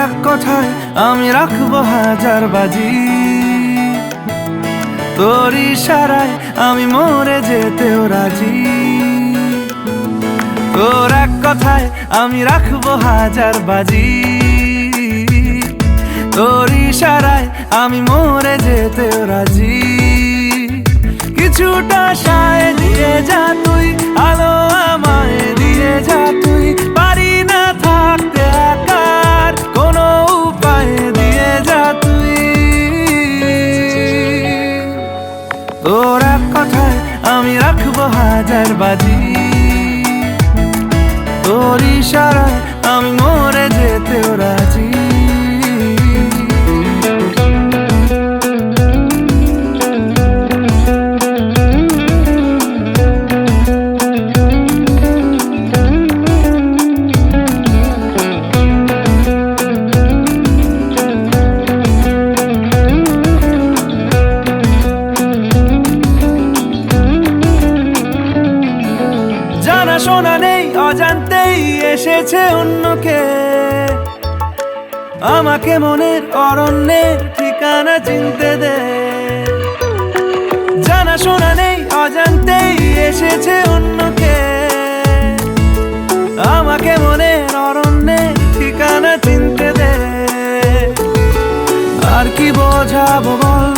এক কথায় আমি রাখবো হাজার বাজি, তোর ইশারায় আমি মরে যেতেও রাজি। তোর এক কথায় আমি রাখবো হাজার বাজি, তোর ইশারায় আমি মরে যেতেও রাজি। কিছুটা সায় দিয়ে যা তুই, আলো আমায় দিয়ে যা তুই, পারি না থাকতে একার কোনো উপায় দিয়ে যা তুই। তোর এক কথায় আমি রাখবো হাজার বাজি, তোর ইশারায় আমি মরে যেতেও রাজি। জানা শোনা নেই, অজান্তেই এসেছে অন্যকে, আমাকে মনের অরণ্যের ঠিকানা চিনতে দে। জানা শোনা নেই, অজান্তেই এসেছে অন্যকে, আমাকে মনের অরণ্যের ঠিকানা চিনতে দে। আর কি বোঝাবো বল,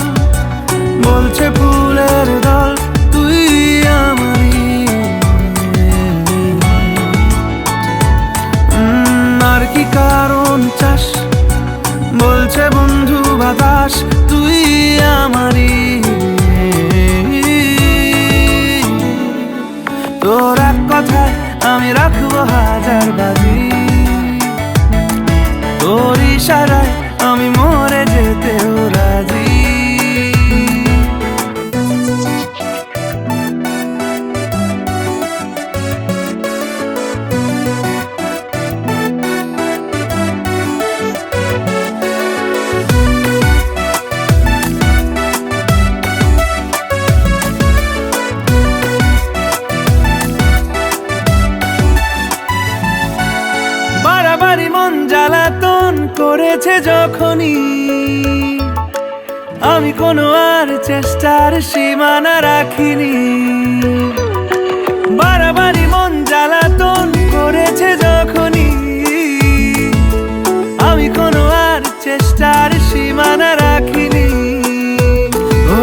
বলছে ফুলের দল তুই আমারই। আর কি কারণ চাস, বলছে বন্ধু বাতাস তুই আমারই। তোর এক কথায় আমি রাখবো হাজার বাজি, তোর ইশারায় আমি মরে যেতেও রাজি। বাড়াবাড়ি মন জ্বালাতন করেছে যখনই, আমি কোনো আর চেষ্টার সীমানা রাখিনি। বাড়াবাড়ি মন জ্বালাতন করেছে যখনই, আমি কোনো আর চেষ্টার সীমানা রাখিনি। ও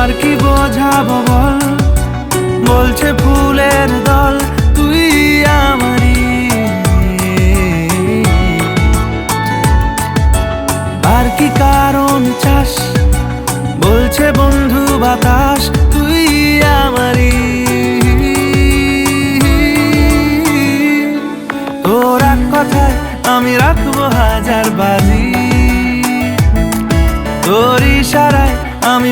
আর কি বোঝাবো বল, বলছে ফুলের দল তুই আমারই। আর কি কারণ চাস, বলছে বন্ধু বাতাস তুই আমারই। তোর এক কথায় আমি রাখবো হাজার বাজি, তোর ইশারায় আমি